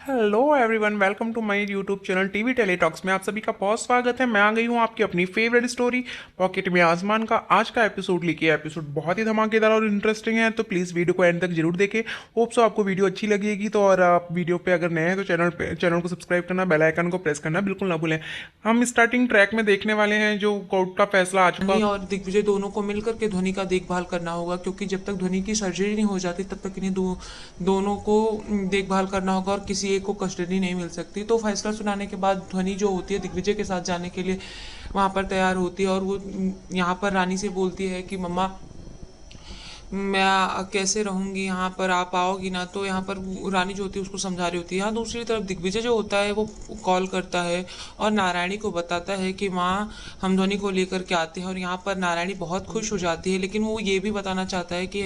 Hello everyone, welcome to my YouTube channel TV Teletalks में आप सभी का बहुत स्वागत है। मैं आ गई हूँ आपकी अपनी फेवरेट स्टोरी पॉकेट में आसमान का। आज का एपिसोड लेके एपिसोड बहुत ही धमाकेदार और इंटरेस्टिंग है, तो प्लीज़ वीडियो को एंड तक जरूर देखें। होप सो आपको वीडियो अच्छी लगेगी। तो और आप वीडियो पे अगर नए हैं तो चैनल को सब्सक्राइब करना, बेल आइकन को प्रेस करना बिल्कुल ना भूलें। हम स्टार्टिंग ट्रैक में देखने वाले हैं जो कोर्ट का फैसला आ चुका। ध्वनि और दिग्विजय दोनों को मिलकर के ध्वनि का देखभाल करना होगा, क्योंकि जब तक ध्वनि की सर्जरी नहीं हो जाती तब तक इन्हें दोनों को देखभाल करना होगा और किसी एक को कस्टडी नहीं मिल सकती। तो फैसला सुनाने के बाद ध्वनि जो होती है दिग्विजय के साथ जाने के लिए वहां पर तैयार होती है, और वो यहाँ पर रानी से बोलती है कि मम्मा, मैं कैसे रहूंगी यहाँ पर, आप आओगी ना। तो यहाँ पर रानी जो होती है उसको समझा रही होती है। यहाँ दूसरी तरफ दिग्विजय जो होता है वो कॉल करता है और नारायणी को बताता है कि माँ, हम ध्वनि को लेकर के आते हैं। और यहाँ पर नारायणी बहुत खुश हो जाती है, लेकिन वो ये भी बताना चाहता है कि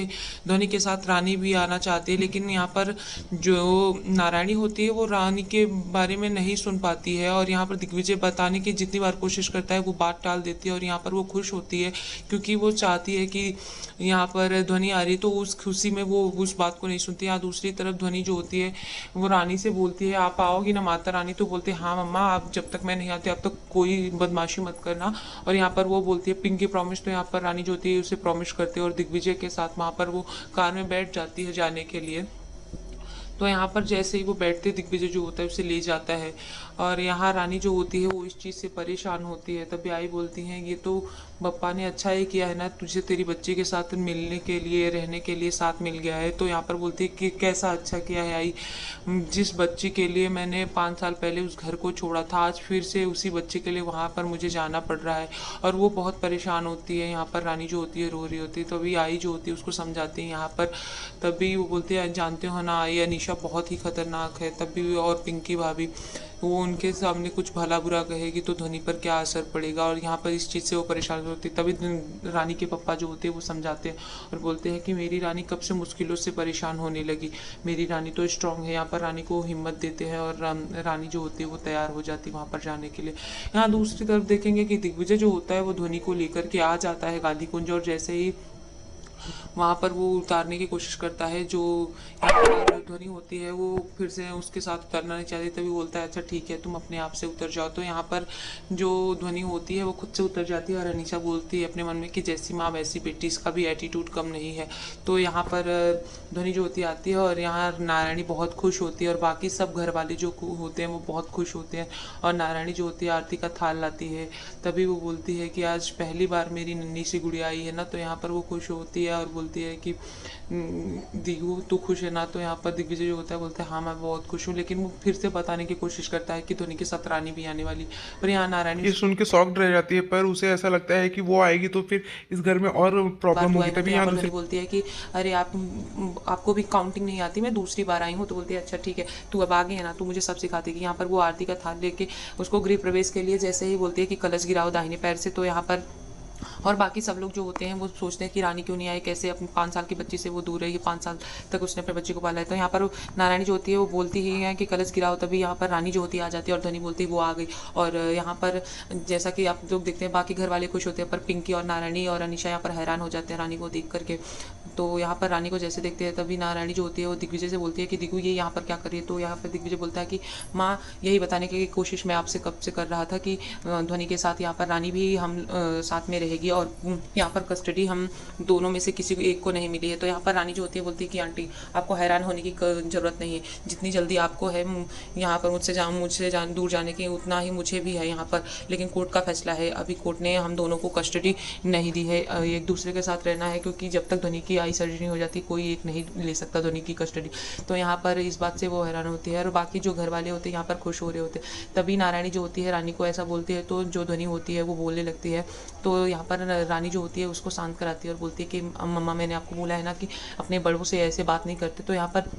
ध्वनि के साथ रानी भी आना चाहती है। लेकिन यहाँ पर जो नारायणी होती है वो रानी के बारे में नहीं सुन पाती है, और यहाँ पर दिग्विजय बताने की जितनी बार कोशिश करता है वो बात टाल देती है। और यहाँ पर वो खुश होती है क्योंकि वो चाहती है कि यहाँ पर ध्वनि आ रही है, तो उस खुशी में वो उस बात को नहीं सुनती। यहाँ दूसरी तरफ ध्वनि जो होती है वो रानी से बोलती है, आप आओगी ना माता रानी। तो बोलते हैं हाँ मम्मा, आप जब तक मैं नहीं आती अब तक कोई बदमाशी मत करना। और यहाँ पर वो बोलती है पिंकी प्रॉमिस। तो यहाँ पर रानी जो होती है उसे प्रॉमिस करती है और दिग्विजय के साथ वहाँ पर वो कार में बैठ जाती है जाने के लिए। तो यहाँ पर जैसे ही वो बैठते दिग्विजय जो होता है उसे ले जाता है। और यहाँ रानी जो होती है वो इस चीज़ से परेशान होती है। तभी आई बोलती हैं, ये तो बप्पा ने अच्छा ही किया है ना, तुझे तेरी बच्ची के साथ मिलने के लिए, रहने के लिए साथ मिल गया है। तो यहाँ पर बोलती है कि कैसा अच्छा किया है आई, जिस बच्ची के लिए मैंने 5 साल पहले उस घर को छोड़ा था, आज फिर से उसी बच्चे के लिए वहाँ पर मुझे जाना पड़ रहा है। और वो बहुत परेशान होती है। यहाँ पर रानी जो होती है रो रही होती है। तभी आई जो होती है उसको समझाती है यहाँ पर। तभी वो बोलती है, जानते हो ना ये अनीशा बहुत ही खतरनाक है। तभी और पिंकी भाभी वो उनके सामने कुछ भला बुरा कहेगी तो ध्वनि पर क्या असर पड़ेगा, और यहाँ पर इस चीज़ से वो परेशान होती है। तभी रानी के पापा जो होते हैं वो समझाते हैं और बोलते हैं कि मेरी रानी कब से मुश्किलों से परेशान होने लगी, मेरी रानी तो स्ट्रांग है। यहाँ पर रानी को हिम्मत देते हैं और रानी जो होती है वो तैयार हो जाती है वहाँ पर जाने के लिए। यहाँ दूसरी तरफ देखेंगे कि दिग्विजय जो होता है वो ध्वनि को लेकर के आ जाता है गांधी कुंज, और जैसे ही वहाँ पर वो उतारने की कोशिश करता है, जो यहाँ पर ध्वनि होती है वो फिर से उसके साथ उतरना नहीं चाहती। तभी बोलता है अच्छा ठीक है, तुम अपने आप से उतर जाओ। तो यहाँ पर जो ध्वनि होती है वो खुद से उतर जाती है और अनीशा बोलती है अपने मन में कि जैसी माँ वैसी बेटी, इसका भी एटीट्यूड कम नहीं है। तो यहाँ पर ध्वनि जो होती आती है और यहाँ नारायणी बहुत खुश होती है और बाकी सब घर वाले जो होते हैं वो बहुत खुश होते हैं। और नारायणी जो होती है आरती का थाल लाती है। तभी वो बोलती है कि आज पहली बार मेरी नन्ही सी गुड़िया आई है ना। तो यहाँ पर वो खुश होती है और बोलती है कि दिगू तू खुश है ना। तो यहाँ पर दिग्विजय जो होता है बोलता है हाँ मैं बहुत खुश हूँ, लेकिन वो फिर से बताने की कोशिश करता है कि ध्वनि के साथ रानी भी आने वाली। पर यहाँ नारायणी ये सुन के शॉक्ड रह जाती है, पर उसे ऐसा लगता है कि वो आएगी तो फिर इस घर में और बार प्रॉब्लम तू होगी। आई हूँ। तो तभी यहाँ यहाँ पर दूसरी ध्वनि बोलती है कि अरे आपको भी काउंटिंग नहीं आती, मैं दूसरी बार आई हूँ। तो बोलती है अच्छा ठीक है, तू अब आगे है ना, तू मुझे सब सिखाती है। यहाँ पर वो आरती का थाल लेके उसको गृह प्रवेश के लिए जैसे ही बोलती है कि कलश गिराओ दाहिने पैर से। तो यहाँ पर और बाकी सब लोग जो होते हैं वो सोचते हैं कि रानी क्यों नहीं आई, कैसे अपनी 5 साल की बच्ची से वो दूर रही, 5 साल तक उसने अपने बच्चे को पाला है। तो यहाँ पर नारायणी जो होती है वो बोलती ही है कि कलश गिराओ। तभी यहाँ पर रानी जो होती है आ जाती है और ध्वनि बोलती है वो आ गई। और यहाँ पर जैसा कि आप लोग देखते हैं बाकी घर वाले खुश होते हैं, पर पिंकी और नारायणी और अनिशा यहाँ पर हैरान हो जाते हैं रानी को देख करके। तो यहाँ पर रानी को जैसे देखते हैं तभी नारायणी जो होती है वो दिग्विजय से बोलती है कि दिग्गू ये यहाँ पर क्या कर रही है। तो यहाँ पर दिग्विजय बोलता है कि माँ, यही बताने की कोशिश मैं आपसे कब से कर रहा था कि ध्वनि के साथ यहाँ पर रानी भी हम साथ में रहेगी, और यहाँ पर कस्टडी हम दोनों में से किसी को एक को नहीं मिली है। तो यहाँ पर रानी जो होती है बोलती है कि आंटी आपको हैरान होने की ज़रूरत नहीं है, जितनी जल्दी आपको है यहाँ पर मुझसे दूर जाने की उतना ही मुझे भी है यहाँ पर। लेकिन कोर्ट का फैसला है, अभी कोर्ट ने हम दोनों को कस्टडी नहीं दी है, एक दूसरे के साथ रहना है, क्योंकि जब तक ध्वनि की आई सर्जरी हो जाती कोई एक नहीं ले सकता ध्वनि की कस्टडी। तो यहाँ पर इस बात से वो हैरान होती है और बाकी जो घर वाले होते हैं यहाँ पर खुश हो रहे होते हैं। तभी नारायणी जो होती है रानी को ऐसा बोलती है, तो जो ध्वनि होती है वो बोलने लगती है। तो यहाँ पर रानी जो होती है उसको शांत कराती है और बोलती है कि मम्मा, मैंने आपको बोला है ना कि अपने बड़ों से ऐसे बात नहीं करते। तो यहाँ पर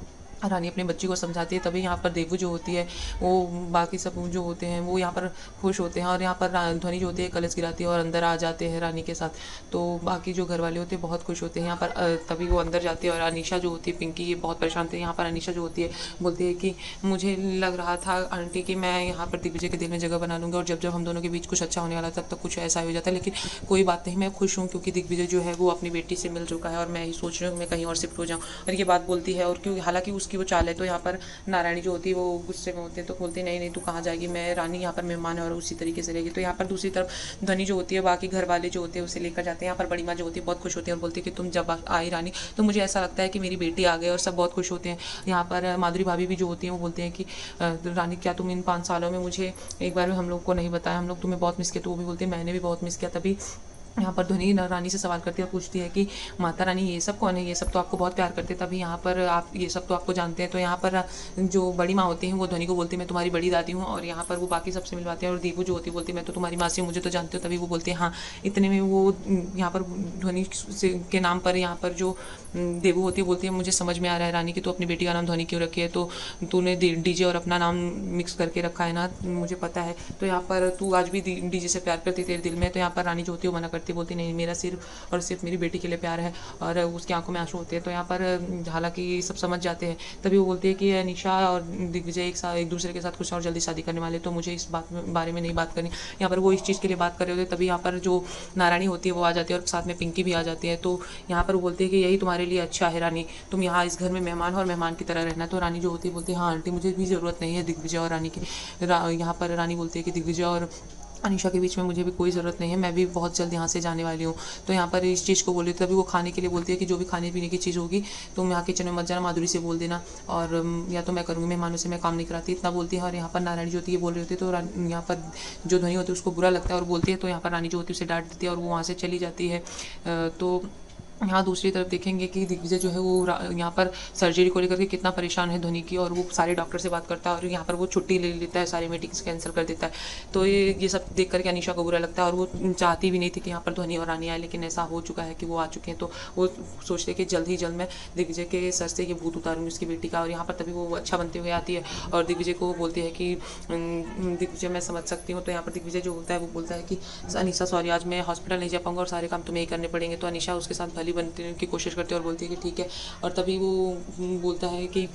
रानी अपनी बच्ची को समझाती है। तभी यहाँ पर देवू जो होती है वो बाकी सब जो होते हैं वो यहाँ पर खुश होते हैं, और यहाँ पर ध्वनि जो होती है कलश गिराती है और अंदर आ जाते हैं रानी के साथ। तो बाकी जो घर वाले होते हैं बहुत खुश होते हैं यहाँ पर। तभी वो अंदर जाती है और अनीशा जो होती है, पिंकी ये बहुत परेशान थे। यहाँ पर अनीशा जो होती है बोलती है कि मुझे लग रहा था आंटी कि मैं यहाँ पर दिग्विजय के दिल में जगह बना लूँगी, और जब जब हम दोनों के बीच कुछ अच्छा होने वाला तब तक कुछ ऐसा हो जाता है। लेकिन कोई बात नहीं, मैं खुश हूँ क्योंकि दिग्विजय जो है वो अपनी बेटी से मिल चुका है और मैं ही सोच रही हूँ मैं कहीं और शिफ्ट हो जाऊँ। और ये बात बोलती है, और क्योंकि हालांकि उसके उसकी वो चाल है। तो यहाँ पर नारायणी जो होती है वो गुस्से में होते हैं, तो बोलते नहीं नहीं तू कहाँ जाएगी, मैं रानी यहाँ पर मेहमान है और उसी तरीके से रहेगी। तो यहाँ पर दूसरी तरफ ध्वनि जो होती है बाकी घर वाले जो होते हैं उसे लेकर जाते हैं। यहाँ पर बड़ी माँ जो होती है बहुत खुश होती है और बोलती है कि तुम जब आई रानी तो मुझे ऐसा लगता है कि मेरी बेटी आ गई, और सब बहुत खुश होते हैं। यहाँ पर माधुरी भाभी भी जो होती हैं वो बोलते हैं कि रानी क्या तुम इन 5 सालों में मुझे एक बार भी हम लोग को नहीं बताया, हम लोग तुम्हें बहुत मिस किया। तो वो भी बोलते हैं मैंने भी बहुत मिस किया। तभी यहाँ पर ध्वनि रानी से सवाल करती है और पूछती है कि माता रानी ये सब कौन है, ये सब तो आपको बहुत प्यार करते हैं, तभी यहाँ पर आप ये सब तो आपको जानते हैं। तो यहाँ पर जो बड़ी माँ होती हैं वो ध्वनि को बोलती है मैं तुम्हारी बड़ी दादी हूँ, और यहाँ पर वो बाकी सबसे मिलवाते हैं। और देवू जो होती है बोलती है मैं तो तुम्हारी मासी हूँ, मुझे तो जानते हो। तभी वो बोलते हैं हाँ। इतने में वो यहाँ पर ध्वनि के नाम पर यहाँ पर जो देवू होती है बोलती है मुझे समझ में आ रहा है रानी कि तू अपनी बेटी का नाम ध्वनि क्यों रखी है, तो तूने डीजे और अपना नाम मिक्स करके रखा है ना, मुझे पता है। तो यहाँ पर तू आज भी डीजे से प्यार करती तेरे दिल में। तो यहाँ पर रानी जो होती है वो मना करती बोलती नहीं, मेरा सिर्फ और सिर्फ मेरी बेटी के लिए प्यार है, और उसकी आंखों में आंसू होते हैं। तो यहाँ पर हालांकि सब समझ जाते हैं। तभी वो बोलती है कि निशा और दिग्विजय एक दूसरे के साथ कुछ और जल्दी शादी करने वाले, तो मुझे इस बारे में नहीं बात करनी। यहाँ पर वो इस चीज़ के लिए बात कर रहे होते, तभी यहाँ पर जो नारायणी होती है वो आ जाती है और साथ में पिंकी भी आ जाती है। तो यहाँ पर वो बोलती है कि यही तुम्हारे लिए अच्छा है रानी, तुम यहाँ इस घर में मेहमान हो और मेहमान की तरह रहना। तो रानी जो होती है बोलती है हाँ आंटी मुझे भी ज़रूरत नहीं है दिग्विजय और रानी की। यहाँ पर रानी बोलती है कि दिग्विजय और अनीशा के बीच में मुझे भी कोई ज़रूरत नहीं है, मैं भी बहुत जल्द यहाँ से जाने वाली हूँ। तो यहाँ पर इस चीज़ को बोली तभी वो खाने के लिए बोलती है कि जो भी खाने पीने की चीज़ होगी तुम यहाँ किचन में मत जाना, माधुरी से बोल देना, और या तो मैं करूँगी, मेहमानों से मैं काम नहीं कराती, इतना बोलती है। और यहाँ पर नारायणी जो होती है बोल रही होती है, तो यहाँ पर जो ध्वनि होती है उसको बुरा लगता है और बोलती है। तो यहाँ पर रानी जो होती है उसे डांट देती है और वो वहाँ से चली जाती है। तो यहाँ दूसरी तरफ देखेंगे कि दिग्विजय जो है वो यहाँ पर सर्जरी को लेकर के कितना परेशान है ध्वनि की, और वो सारे डॉक्टर से बात करता है और यहाँ पर वो छुट्टी ले लेता है, सारी मीटिंग्स कैंसिल कर देता है। तो ये सब देख करके अनीशा को बुरा लगता है, और वो चाहती भी नहीं थी कि यहाँ पर ध्वनि और रानी आए, लेकिन ऐसा हो चुका है कि वो आ चुके हैं। तो वो सोचते कि जल्द ही जल्द मैं दिग्विजय के सर से ये भूत उतारूंगी उसकी बेटी का। और यहाँ पर तभी वो अच्छा बनते हुए आती है और दिग्विजय को बोलती है कि दिग्विजय मैं समझ सकती हूँ। तो यहाँ पर दिग्विजय जो होता है वो बोलता है कि अनीशा सॉरी आज मैं हॉस्पिटल नहीं जा पाऊंगा और सारे काम तुम्हें ही करने पड़ेंगे। तो अनीशा उसके साथ भली बनने की कोशिश करती है और बोलती है कि ठीक है, और तभी वो बोलता है कि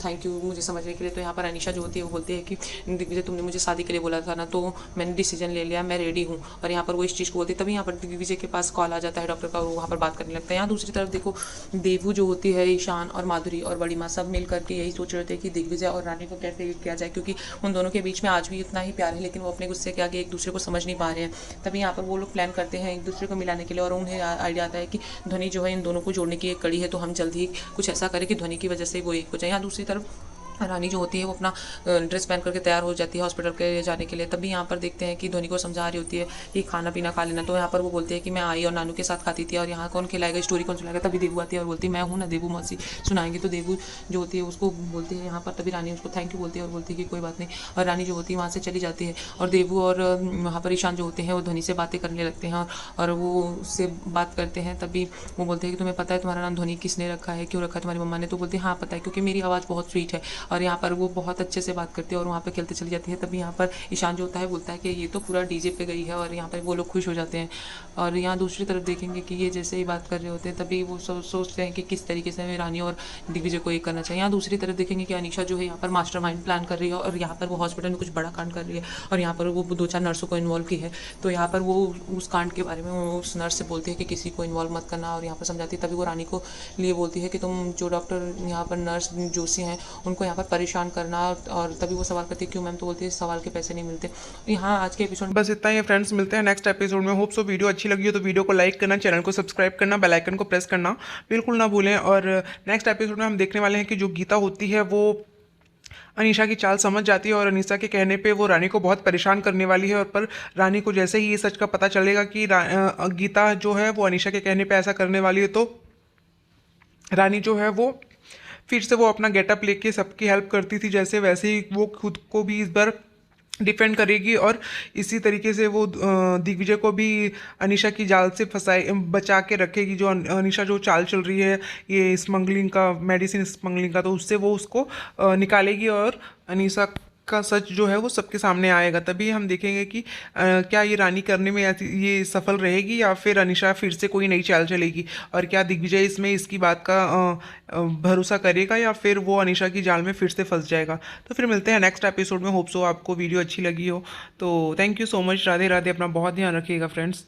थैंक यू मुझे समझने के लिए। तो यहाँ पर अनीशा जो होती है वो बोलती है कि दिग्विजय तुमने मुझे शादी के लिए बोला था ना, तो मैंने डिसीजन ले लिया, मैं रेडी हूँ। और यहाँ पर वो इस चीज़ को बोलती है, तभी यहाँ पर दिग्विजय के पास कॉल आ जाता है डॉक्टर का, और वहाँ पर बात करने लगता है। यहाँ दूसरी तरफ देखो देवू जो होती है, ईशान और माधुरी और बड़ी माँ सब मिल करके यही सोच रहे थे कि दिग्विजय और रानी को कैसे किया जाए, क्योंकि उन दोनों के बीच में आज भी इतना ही प्यार है, लेकिन वो अपने गुस्से के आगे एक दूसरे को समझ नहीं पा रहे हैं। तभी यहाँ पर वो लोग प्लान करते हैं एक दूसरे को मिलाने के लिए, और उन्हें आइडिया आता है कि ध्वनि जो है इन दोनों को जोड़ने की एक कड़ी है, तो हम जल्द ही कुछ ऐसा करें कि ध्वनि की वजह से वो एक हो जाए। यहाँ दूसरी तरफ रानी जो होती है वो अपना ड्रेस पहन करके तैयार हो जाती है हॉस्पिटल के जाने के लिए। तभी यहाँ पर देखते हैं कि ध्वनि को समझा रही होती है कि खाना पीना खा लेना। तो यहाँ पर वो बोलती है कि मैं आई और नानू के साथ खाती थी, और यहाँ कौन खिलाएगा, स्टोरी कौन सुनाएगा। तभी देवू आती है और बोलती है मैं हूँ ना, देवू मौसी सुनाएंगे। तो देवू जो होती है उसको बोलती है यहाँ पर, तभी रानी उसको थैंक यू बोलती है और बोलती है कि कोई बात नहीं। और रानी जो होती है वहाँ से चली जाती है, और देवू और वहाँ पर ईशान जो होते हैं वो ध्वनि से बातें करने लगते हैं और वो उससे बात करते हैं। तभी वो बोलते हैं कि तुम्हें पता है तुम्हारा नाम ध्वनि किसने रखा है, क्यों रखा है तुम्हारी मम्मा ने। तो बोलते हैं हाँ पता है, क्योंकि मेरी आवाज़ बहुत स्वीट है। और यहाँ पर वो बहुत अच्छे से बात करती है और वहाँ पे खेलते चली जाती है। तभी यहाँ पर ईशान जो होता है बोलता है कि ये तो पूरा डीजे पे गई है, और यहाँ पर वो लोग खुश हो जाते हैं। और यहाँ दूसरी तरफ देखेंगे कि ये जैसे ही बात कर रहे होते हैं, तभी वो सोचते हैं कि किस तरीके से हमें रानी और दिग्विजय को एक करना चाहिए। यहाँ दूसरी तरफ देखेंगे कि अनीशा जो है यहाँ पर मास्टरमाइंड प्लान कर रही है, और यहाँ पर वो हॉस्पिटल में कुछ बड़ा कांड कर रही है, और यहाँ पर वो 2-4 नर्सों को इन्वॉल्व की है। तो यहाँ पर वो उस कांड के बारे में उस नर्स से बोलती है कि किसी को इन्वॉल्व मत करना, और यहाँ पर समझाती है। तभी वो रानी को लिए बोलती है कि तुम जो डॉक्टर यहाँ पर नर्स जोशी हैं उनको यहाँ पर परेशान करना। और तभी वो सवाल करती है क्यों मैम, तो बोलती है सवाल के पैसे नहीं मिलते। यहाँ आज के एपिसोड बस इतना ही है फ्रेंड्स, मिलते हैं नेक्स्ट एपिसोड में। होप सो वीडियो अच्छी लगी हो तो वीडियो को लाइक करना, चैनल को सब्सक्राइब करना, बेल आइकन को प्रेस करना बिल्कुल ना भूलें। और नेक्स्ट एपिसोड में हम देखने वाले हैं कि जो गीता होती है वो अनीशा की चाल समझ जाती है, और अनीशा के कहने पे वो रानी को बहुत परेशान करने वाली है। और पर रानी को जैसे ही ये सच का पता चलेगा कि गीता जो है वो अनीशा के कहने पे ऐसा करने वाली है, तो रानी जो है वो फिर से वो अपना गेटअप लेके सबकी हेल्प करती थी जैसे, वैसे ही वो खुद को भी इस बार डिफेंड करेगी। और इसी तरीके से वो दिग्विजय को भी अनीशा की जाल से फंसाए बचा के रखेगी। जो अनीशा जो चाल चल रही है ये स्मगलिंग का, मेडिसिन स्मगलिंग का, तो उससे वो उसको निकालेगी और अनीशा का सच जो है वो सबके सामने आएगा। तभी हम देखेंगे कि क्या ये रानी करने में ये सफल रहेगी या फिर अनीशा फिर से कोई नई चाल चलेगी, और क्या दिग्विजय इसमें इसकी बात का भरोसा करेगा या फिर वो अनीशा की जाल में फिर से फंस जाएगा। तो फिर मिलते हैं नेक्स्ट एपिसोड में। होप सो आपको वीडियो अच्छी लगी हो। तो thank you so much, Radhe Radhe, अपना बहुत ध्यान रखिएगा फ्रेंड्स।